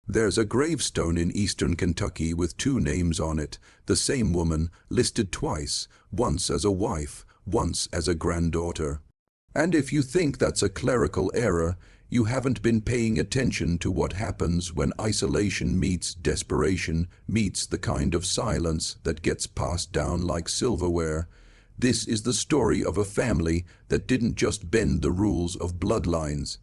There's a gravestone in eastern Kentucky with two names on it, the same woman, listed twice, once as a wife, once as a granddaughter. And if you think that's a clerical error, you haven't been paying attention to what happens when isolation meets desperation, meets the kind of silence that gets passed down like silverware. This is the story of a family that didn't just bend the rules of bloodlines.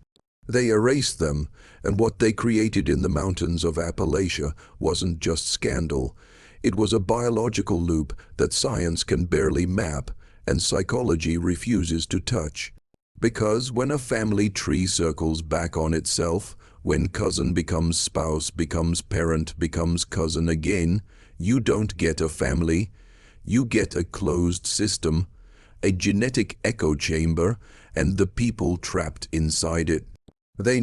They erased them, and what they created in the mountains of Appalachia wasn't just scandal. It was a biological loop that science can barely map, and psychology refuses to touch. Because when a family tree circles back on itself, when cousin becomes spouse, becomes parent, becomes cousin again, you don't get a family. You get a closed system, a genetic echo chamber, and the people trapped inside it. They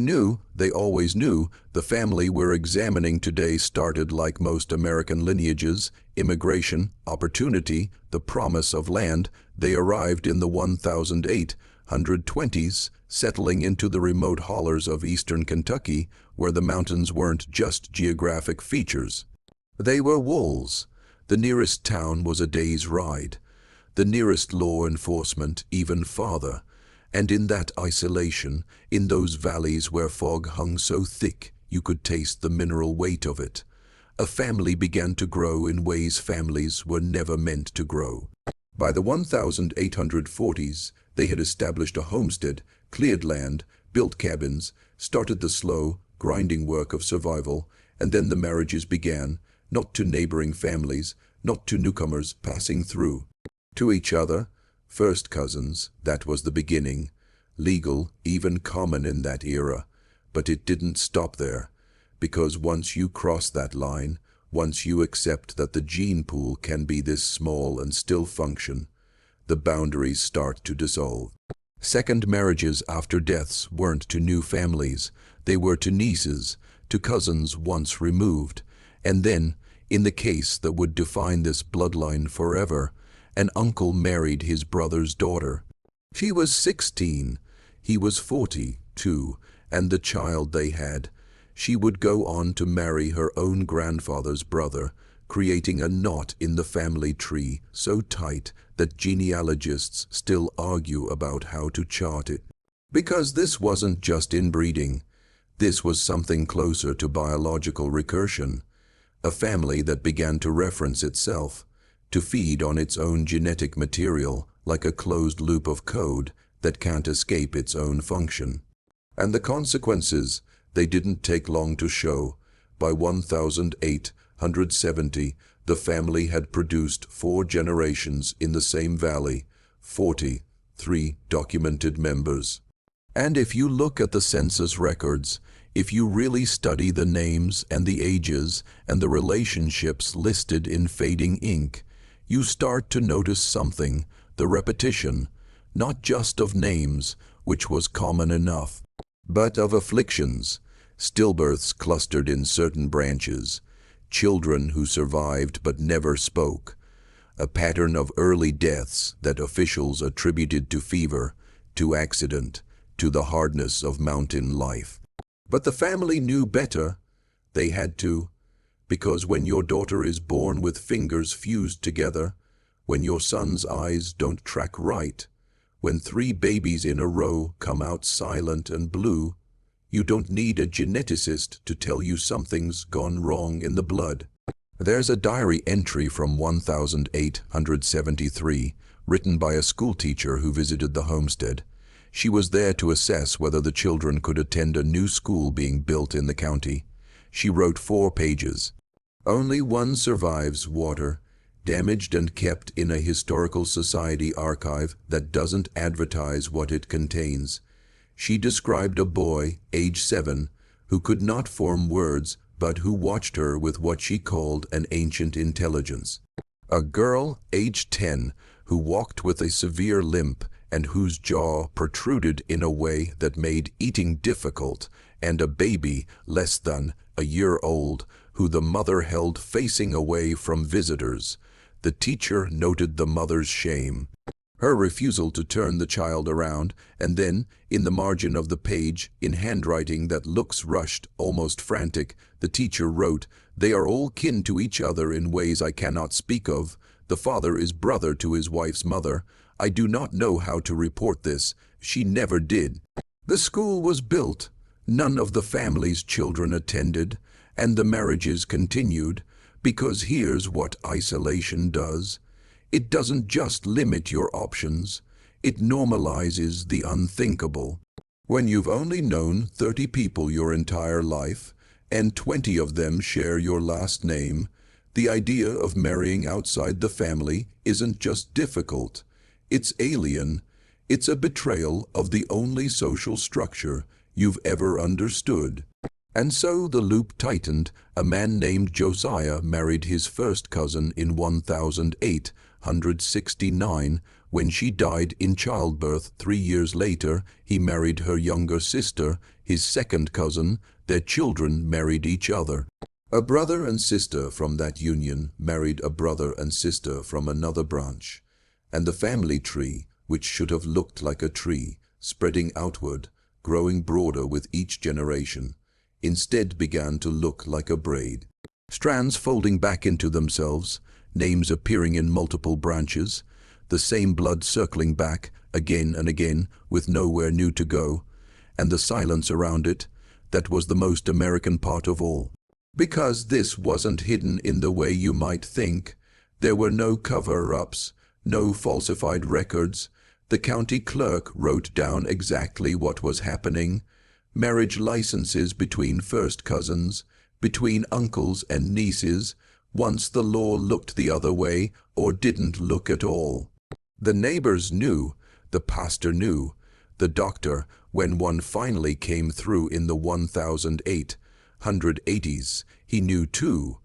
always knew, the family we're examining today started like most American lineages, immigration, opportunity, the promise of land. They arrived in the 1820s, settling into the remote hollers of eastern Kentucky, where the mountains weren't just geographic features. They were wolves. The nearest town was a day's ride. The nearest law enforcement even farther. And in that isolation, in those valleys where fog hung so thick you could taste the mineral weight of it, a family began to grow in ways families were never meant to grow. By the 1840s, they had established a homestead, cleared land, built cabins, started the slow, grinding work of survival, and then the marriages began, not to neighboring families, not to newcomers passing through. To each other, first cousins, that was the beginning. Legal, even common in that era. But it didn't stop there. Because once you cross that line, once you accept that the gene pool can be this small and still function, the boundaries start to dissolve. Second marriages after deaths weren't to new families. They were to nieces, to cousins once removed. And then, in the case that would define this bloodline forever, an uncle married his brother's daughter. She was 16, he was 42, and the child they had, she would go on to marry her own grandfather's brother, creating a knot in the family tree so tight that genealogists still argue about how to chart it. Because this wasn't just inbreeding, this was something closer to biological recursion, a family that began to reference itself, to feed on its own genetic material like a closed loop of code that can't escape its own function. And the consequences, they didn't take long to show. By 1870, the family had produced 4 generations in the same valley, 43 documented members. And if you look at the census records, if you really study the names and the ages and the relationships listed in fading ink, you start to notice something, the repetition, not just of names, which was common enough, but of afflictions, stillbirths clustered in certain branches, children who survived but never spoke, a pattern of early deaths that officials attributed to fever, to accident, to the hardness of mountain life. But the family knew better. They had to. Because when your daughter is born with fingers fused together, when your son's eyes don't track right, when 3 babies in a row come out silent and blue, you don't need a geneticist to tell you something's gone wrong in the blood. There's a diary entry from 1873, written by a schoolteacher who visited the homestead. She was there to assess whether the children could attend a new school being built in the county. She wrote 4 pages. Only one survives water, damaged and kept in a historical society archive that doesn't advertise what it contains. She described a boy, age 7, who could not form words, but who watched her with what she called an ancient intelligence. A girl, age 10, who walked with a severe limp and whose jaw protruded in a way that made eating difficult, and a baby, less than a year old, who the mother held facing away from visitors. The teacher noted the mother's shame. Her refusal to turn the child around, and then, in the margin of the page, in handwriting that looks rushed, almost frantic, the teacher wrote, "They are all kin to each other in ways I cannot speak of. The father is brother to his wife's mother. I do not know how to report this. She never did." The school was built. None of the family's children attended, and the marriages continued, because here's what isolation does. It doesn't just limit your options, it normalizes the unthinkable. When you've only known 30 people your entire life, and 20 of them share your last name, the idea of marrying outside the family isn't just difficult, it's alien. It's a betrayal of the only social structure you've ever understood. And so the loop tightened. A man named Josiah married his first cousin in 1869. When she died in childbirth 3 years later, he married her younger sister, his second cousin. Their children married each other. A brother and sister from that union married a brother and sister from another branch. And the family tree, which should have looked like a tree, spreading outward, growing broader with each generation, instead began to look like a braid. Strands folding back into themselves, names appearing in multiple branches, the same blood circling back again and again with nowhere new to go, and the silence around it, that was the most American part of all. Because this wasn't hidden in the way you might think. There were no cover-ups, no falsified records. The county clerk wrote down exactly what was happening. Marriage licenses between first cousins, between uncles and nieces, once the law looked the other way or didn't look at all. The neighbors knew, the pastor knew, the doctor, when one finally came through in the 1880s, he knew too.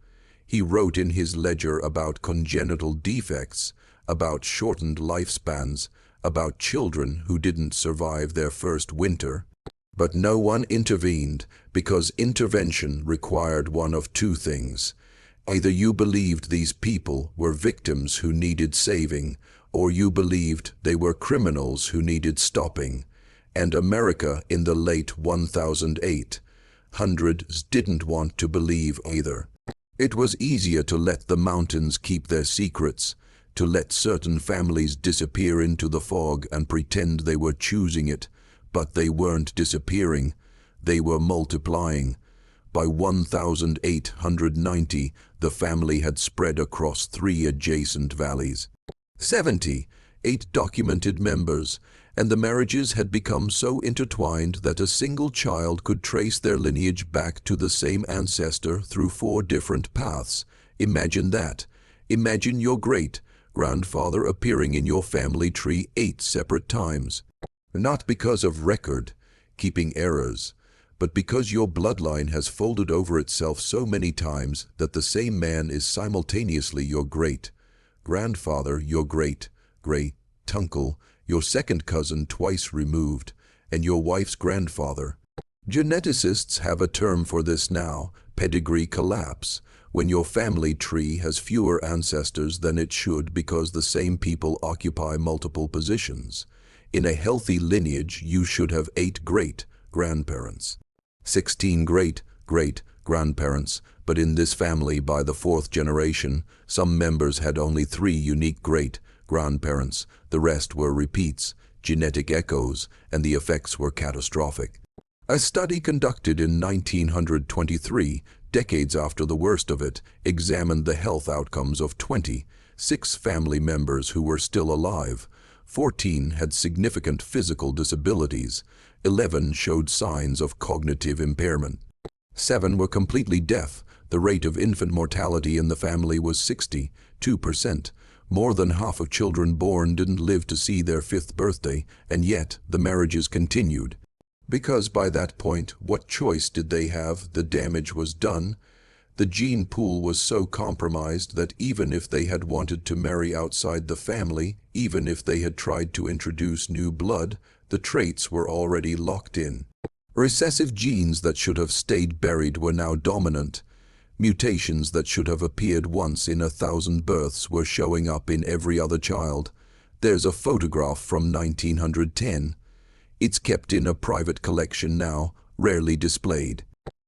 He wrote in his ledger about congenital defects, about shortened lifespans, about children who didn't survive their first winter. But no one intervened, because intervention required one of two things. Either you believed these people were victims who needed saving, or you believed they were criminals who needed stopping. And America in the late 1800s didn't want to believe either. It was easier to let the mountains keep their secrets, to let certain families disappear into the fog and pretend they were choosing it. But they weren't disappearing, they were multiplying. By 1890, the family had spread across 3 adjacent valleys. 78 documented members, and the marriages had become so intertwined that a single child could trace their lineage back to the same ancestor through 4 different paths. Imagine that. Imagine your great-grandfather appearing in your family tree 8 separate times. Not because of record-keeping errors, but because your bloodline has folded over itself so many times that the same man is simultaneously your great-grandfather, your great-great-uncle, your second cousin twice removed, and your wife's grandfather. Geneticists have a term for this now, pedigree collapse, when your family tree has fewer ancestors than it should because the same people occupy multiple positions. In a healthy lineage, you should have 8 great-grandparents, 16 great-great-grandparents, but in this family, by the 4th generation, some members had only 3 unique great-grandparents. The rest were repeats, genetic echoes, and the effects were catastrophic. A study conducted in 1923, decades after the worst of it, examined the health outcomes of 26 family members who were still alive. 14 had significant physical disabilities, 11 showed signs of cognitive impairment. 7 were completely deaf. The rate of infant mortality in the family was 62%. More than half of children born didn't live to see their 5th birthday, and yet the marriages continued. Because by that point, what choice did they have? The damage was done. The gene pool was so compromised that even if they had wanted to marry outside the family, even if they had tried to introduce new blood, the traits were already locked in. Recessive genes that should have stayed buried were now dominant. Mutations that should have appeared once in 1,000 births were showing up in every other child. There's a photograph from 1910. It's kept in a private collection now, rarely displayed.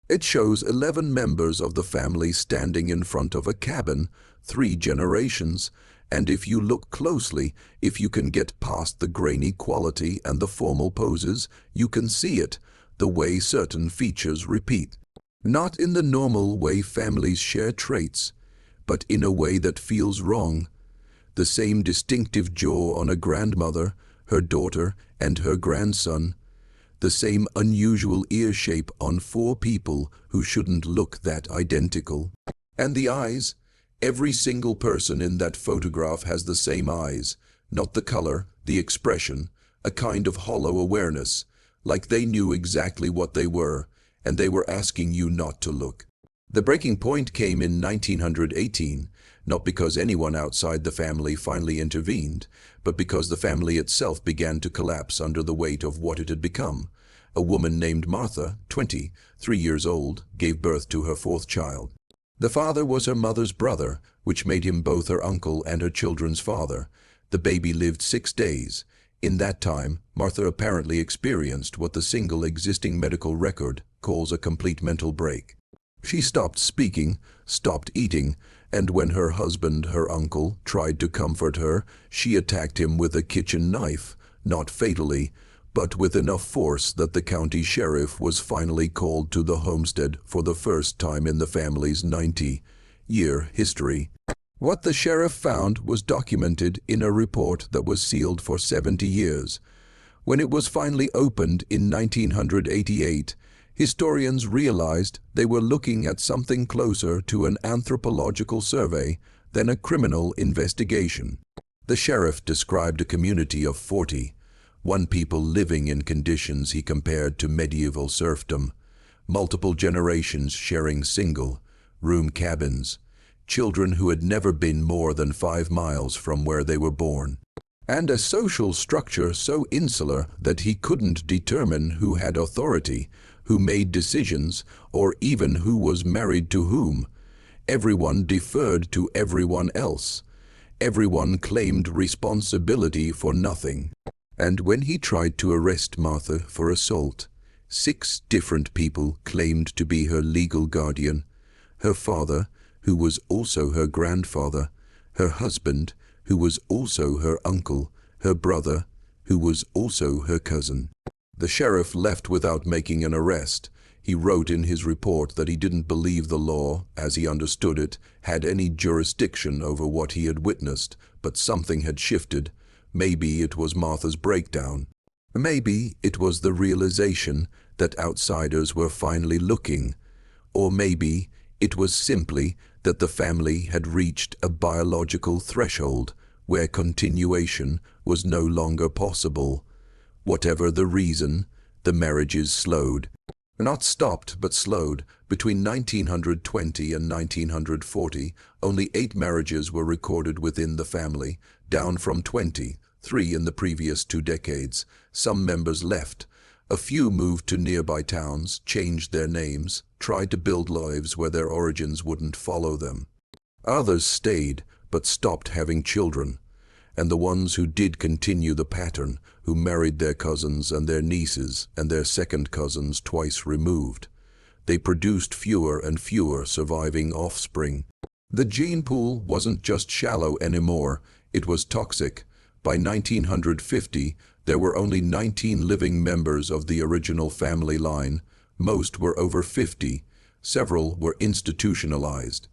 It shows 11 members of the family standing in front of a cabin, 3 generations, and if you look closely, if you can get past the grainy quality and the formal poses, you can see it, the way certain features repeat. Not in the normal way families share traits, but in a way that feels wrong. The same distinctive jaw on a grandmother, her daughter, and her grandson. The same unusual ear shape on 4 people who shouldn't look that identical. And the eyes. Every single person in that photograph has the same eyes, not the color, the expression, a kind of hollow awareness, like they knew exactly what they were, and they were asking you not to look. The breaking point came in 1918, not because anyone outside the family finally intervened, but because the family itself began to collapse under the weight of what it had become. A woman named Martha, 23 years old, gave birth to her 4th child. The father was her mother's brother, which made him both her uncle and her children's father. The baby lived 6 days. In that time, Martha apparently experienced what the single existing medical record calls a complete mental break. She stopped speaking, stopped eating, and when her husband, her uncle, tried to comfort her, she attacked him with a kitchen knife, not fatally, but with enough force that the county sheriff was finally called to the homestead for the first time in the family's 90-year history. What the sheriff found was documented in a report that was sealed for 70 years. When it was finally opened in 1988, historians realized they were looking at something closer to an anthropological survey than a criminal investigation. The sheriff described a community of 41 people living in conditions he compared to medieval serfdom, multiple generations sharing single-room cabins, children who had never been more than 5 miles from where they were born, and a social structure so insular that he couldn't determine who had authority, who made decisions, or even who was married to whom. Everyone deferred to everyone else. Everyone claimed responsibility for nothing. And when he tried to arrest Martha for assault, 6 different people claimed to be her legal guardian: her father, who was also her grandfather, her husband, who was also her uncle, her brother, who was also her cousin. The sheriff left without making an arrest. He wrote in his report that he didn't believe the law, as he understood it, had any jurisdiction over what he had witnessed, but something had shifted. Maybe it was Martha's breakdown. Maybe it was the realization that outsiders were finally looking. Or maybe it was simply that the family had reached a biological threshold where continuation was no longer possible. Whatever the reason, the marriages slowed. Not stopped, but slowed. Between 1920 and 1940, only 8 marriages were recorded within the family, down from 23 in the previous 2 decades. Some members left. A few moved to nearby towns, changed their names, tried to build lives where their origins wouldn't follow them. Others stayed, but stopped having children. And the ones who did continue the pattern, who married their cousins and their nieces and their second cousins twice removed. They produced fewer and fewer surviving offspring. The gene pool wasn't just shallow anymore, it was toxic. By 1950, there were only 19 living members of the original family line. Most were over 50. Several were institutionalized.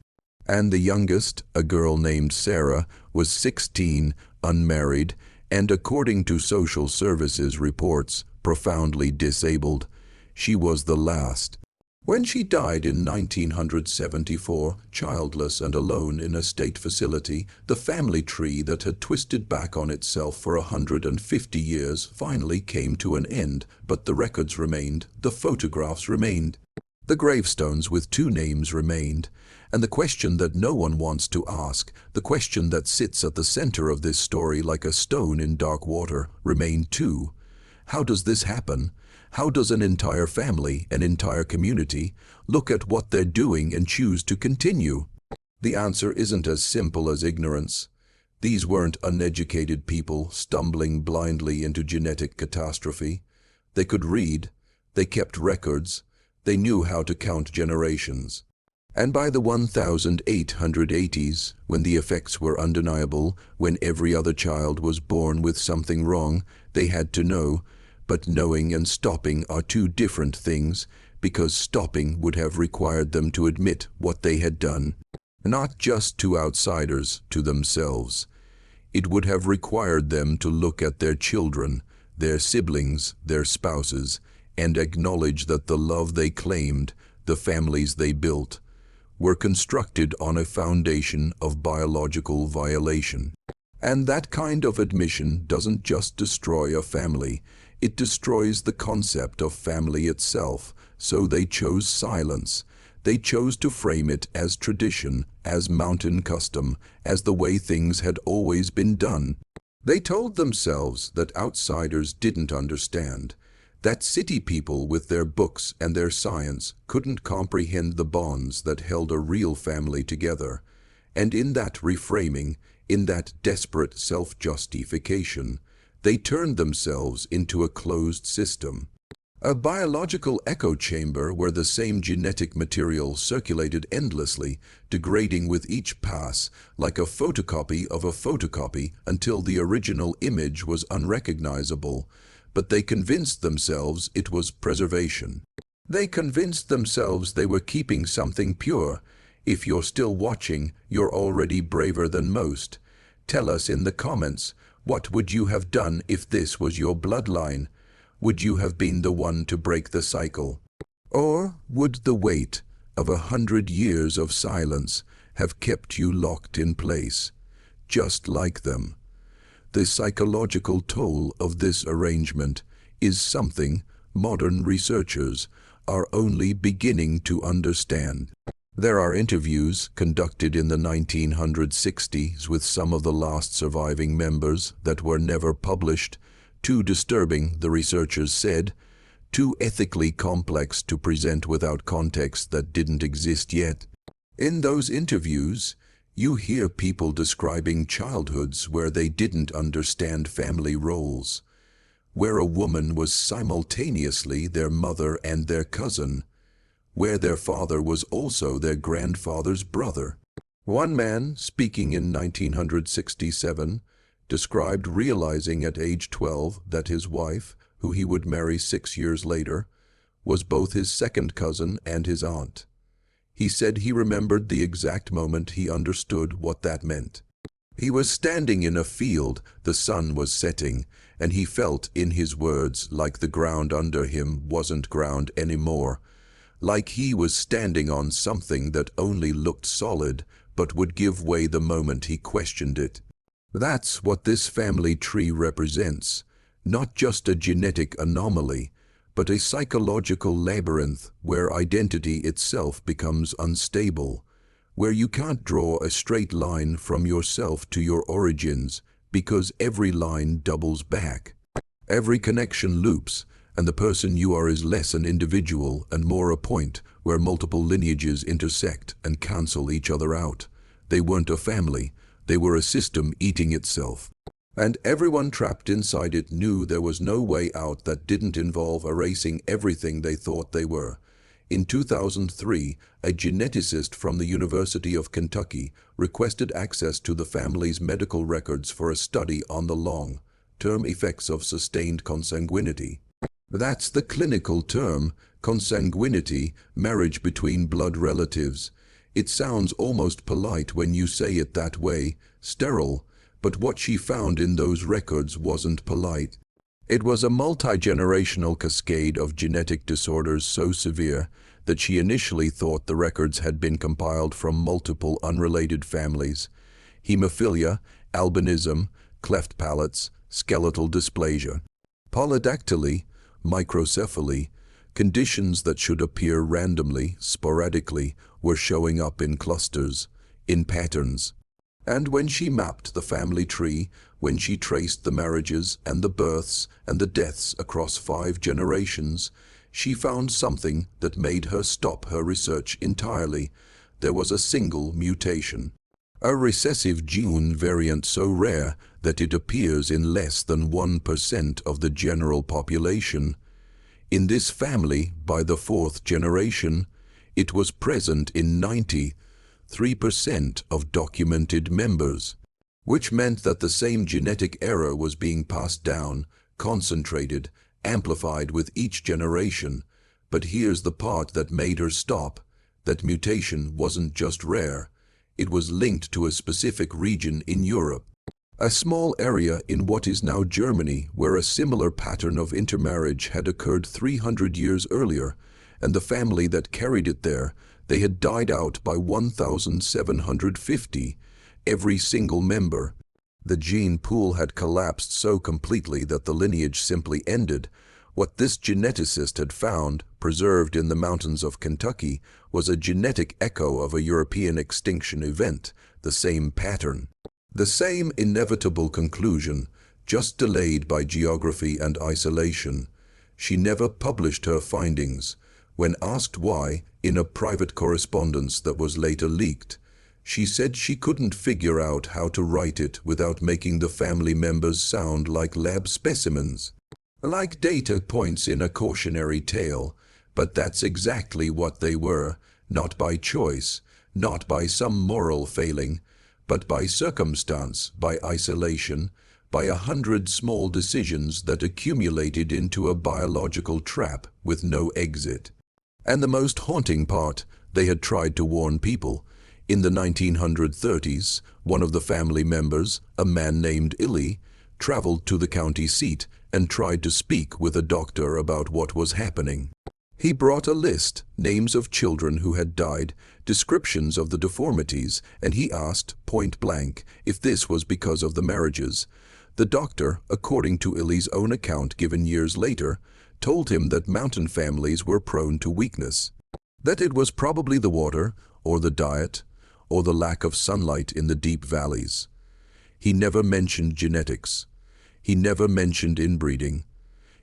And the youngest, a girl named Sarah, was 16, unmarried, and according to social services reports, profoundly disabled. She was the last. When she died in 1974, childless and alone in a state facility, the family tree that had twisted back on itself for 150 years finally came to an end, but the records remained, the photographs remained. The gravestones with 2 names remained, and the question that no one wants to ask, the question that sits at the center of this story like a stone in dark water, remained too. How does this happen? How does an entire family, an entire community, look at what they're doing and choose to continue? The answer isn't as simple as ignorance. These weren't uneducated people stumbling blindly into genetic catastrophe. They could read, they kept records, they knew how to count generations. And by the 1880s, when the effects were undeniable, when every other child was born with something wrong, they had to know. But knowing and stopping are two different things, because stopping would have required them to admit what they had done, not just to outsiders, to themselves. It would have required them to look at their children, their siblings, their spouses, and acknowledge that the love they claimed, the families they built, were constructed on a foundation of biological violation. And that kind of admission doesn't just destroy a family, it destroys the concept of family itself. So they chose silence. They chose to frame it as tradition, as mountain custom, as the way things had always been done. They told themselves that outsiders didn't understand, that city people with their books and their science couldn't comprehend the bonds that held a real family together. And in that reframing, in that desperate self-justification, they turned themselves into a closed system. A biological echo chamber where the same genetic material circulated endlessly, degrading with each pass, like a photocopy of a photocopy, until the original image was unrecognizable. But they convinced themselves it was preservation. They convinced themselves they were keeping something pure. If you're still watching, you're already braver than most. Tell us in the comments, what would you have done if this was your bloodline? Would you have been the one to break the cycle? Or would the weight of 100 years of silence have kept you locked in place, just like them? The psychological toll of this arrangement is something modern researchers are only beginning to understand. There are interviews conducted in the 1960s with some of the last surviving members that were never published. Too disturbing, the researchers said, too ethically complex to present without context that didn't exist yet. In those interviews, you hear people describing childhoods where they didn't understand family roles, where a woman was simultaneously their mother and their cousin, where their father was also their grandfather's brother. One man, speaking in 1967, described realizing at age 12 that his wife, who he would marry 6 years later, was both his second cousin and his aunt. He said he remembered the exact moment he understood what that meant. He was standing in a field, the sun was setting, and he felt, in his words, like the ground under him wasn't ground anymore, like he was standing on something that only looked solid but would give way the moment he questioned it. That's what this family tree represents, not just a genetic anomaly, but a psychological labyrinth where identity itself becomes unstable, where you can't draw a straight line from yourself to your origins because every line doubles back. Every connection loops, and the person you are is less an individual and more a point where multiple lineages intersect and cancel each other out. They weren't a family. They were a system eating itself. And everyone trapped inside it knew there was no way out that didn't involve erasing everything they thought they were. In 2003, a geneticist from the University of Kentucky requested access to the family's medical records for a study on the long-term effects of sustained consanguinity. That's the clinical term, consanguinity, marriage between blood relatives. It sounds almost polite when you say it that way, sterile, but what she found in those records wasn't polite. It was a multi-generational cascade of genetic disorders so severe that she initially thought the records had been compiled from multiple unrelated families: hemophilia, albinism, cleft palates, skeletal dysplasia, polydactyly, microcephaly. Conditions that should appear randomly, sporadically, were showing up in clusters, in patterns. And when she mapped the family tree, when she traced the marriages and the births and the deaths across 5 generations, she found something that made her stop her research entirely. There was a single mutation. A recessive gene variant so rare that it appears in less than 1% of the general population. In this family, by the fourth generation, it was present in 93% of documented members, which meant that the same genetic error was being passed down, concentrated, amplified with each generation. But here's the part that made her stop: that mutation wasn't just rare. It was linked to a specific region in Europe, a small area in what is now Germany, where a similar pattern of intermarriage had occurred 300 years earlier, and the family that carried it there, they had died out by 1750, every single member. The gene pool had collapsed so completely that the lineage simply ended. What this geneticist had found, preserved in the mountains of Kentucky, was a genetic echo of a European extinction event, the same pattern, the same inevitable conclusion, just delayed by geography and isolation. She never published her findings. When asked why, in a private correspondence that was later leaked, she said she couldn't figure out how to write it without making the family members sound like lab specimens, like data points in a cautionary tale. But that's exactly what they were, not by choice, not by some moral failing, but by circumstance, by isolation, by 100 small decisions that accumulated into a biological trap with no exit. And the most haunting part, they had tried to warn people. In the 1930s, one of the family members, a man named Illy, traveled to the county seat and tried to speak with a doctor about what was happening. He brought a list, names of children who had died, descriptions of the deformities, and he asked, point blank, if this was because of the marriages. The doctor, according to Illy's own account given years later, told him that mountain families were prone to weakness, that it was probably the water, or the diet, or the lack of sunlight in the deep valleys. He never mentioned genetics. He never mentioned inbreeding.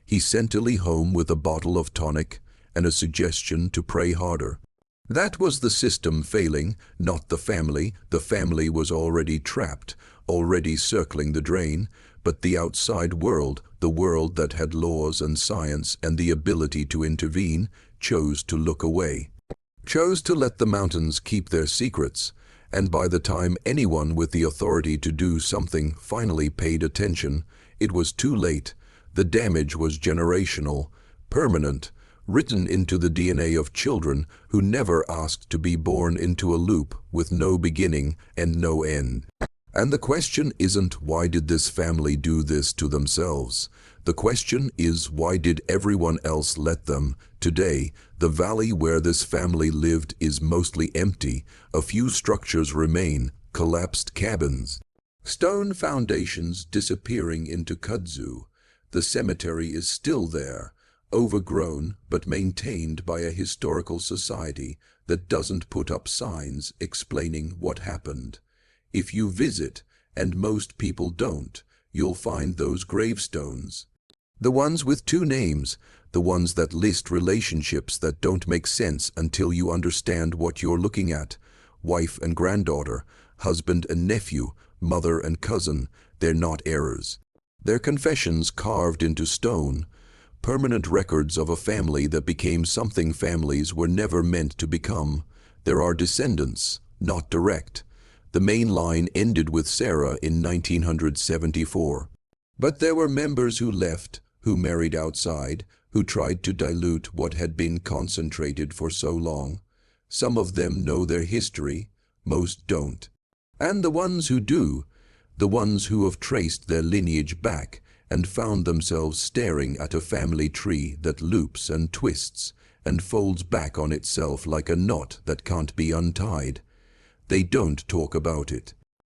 He sent Illy home with a bottle of tonic and a suggestion to pray harder. That was the system failing, not the family. The family was already trapped, already circling the drain, but the outside world, the world that had laws and science and the ability to intervene, chose to look away, chose to let the mountains keep their secrets. And by the time anyone with the authority to do something finally paid attention, it was too late. The damage was generational, permanent, written into the DNA of children who never asked to be born into a loop with no beginning and no end. And the question isn't, why did this family do this to themselves? The question is, why did everyone else let them? Today, the valley where this family lived is mostly empty. A few structures remain, collapsed cabins, stone foundations disappearing into kudzu. The cemetery is still there, overgrown but maintained by a historical society that doesn't put up signs explaining what happened. If you visit, and most people don't, you'll find those gravestones. The ones with two names, the ones that list relationships that don't make sense until you understand what you're looking at. Wife and granddaughter, husband and nephew, mother and cousin, they're not errors. They're confessions carved into stone, permanent records of a family that became something families were never meant to become. There are descendants, not direct. The main line ended with Sarah in 1974. But there were members who left, who married outside, who tried to dilute what had been concentrated for so long. Some of them know their history, most don't. And the ones who do, the ones who have traced their lineage back and found themselves staring at a family tree that loops and twists and folds back on itself like a knot that can't be untied. They don't talk about it.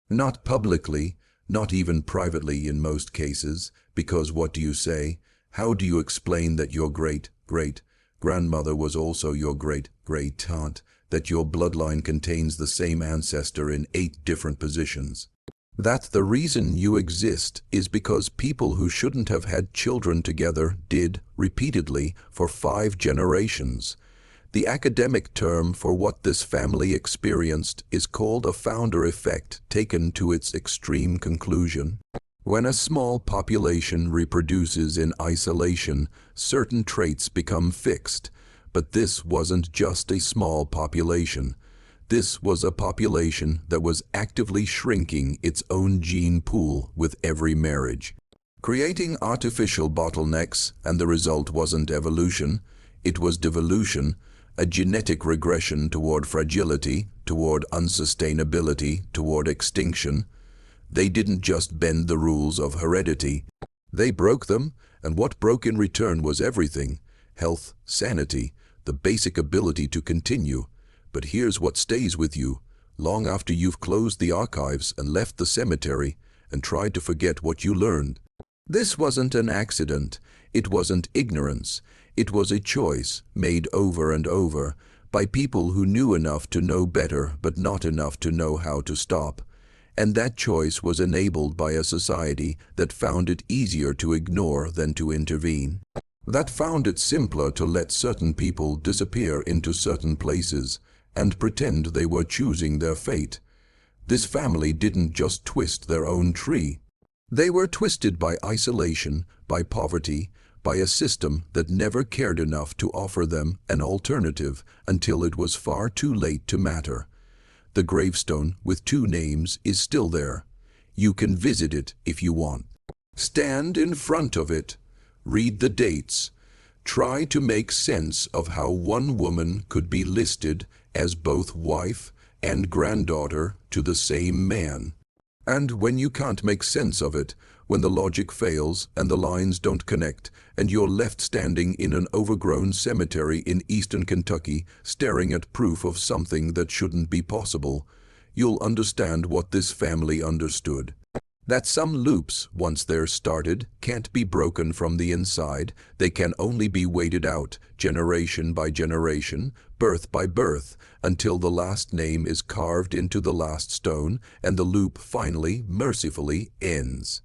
Not publicly, not even privately in most cases, because what do you say? How do you explain that your great-great-grandmother was also your great-great-aunt, that your bloodline contains the same ancestor in 8 different positions? That the reason you exist is because people who shouldn't have had children together did, repeatedly, for 5 generations. The academic term for what this family experienced is called a founder effect, taken to its extreme conclusion. When a small population reproduces in isolation, certain traits become fixed. But this wasn't just a small population. This was a population that was actively shrinking its own gene pool with every marriage, creating artificial bottlenecks, and the result wasn't evolution, it was devolution, a genetic regression toward fragility, toward unsustainability, toward extinction. They didn't just bend the rules of heredity. They broke them, and what broke in return was everything: health, sanity, the basic ability to continue. But here's what stays with you, long after you've closed the archives and left the cemetery and tried to forget what you learned. This wasn't an accident. It wasn't ignorance. It was a choice, made over and over, by people who knew enough to know better but not enough to know how to stop. And that choice was enabled by a society that found it easier to ignore than to intervene. That found it simpler to let certain people disappear into certain places and pretend they were choosing their fate. This family didn't just twist their own tree. They were twisted by isolation, by poverty, by a system that never cared enough to offer them an alternative until it was far too late to matter. The gravestone with 2 names is still there. You can visit it if you want. Stand in front of it. Read the dates. Try to make sense of how one woman could be listed as both wife and granddaughter to the same man. And when you can't make sense of it, when the logic fails and the lines don't connect, and you're left standing in an overgrown cemetery in eastern Kentucky, staring at proof of something that shouldn't be possible, you'll understand what this family understood. That some loops, once they're started, can't be broken from the inside. They can only be waited out, generation by generation, birth by birth, until the last name is carved into the last stone and the loop finally, mercifully, ends.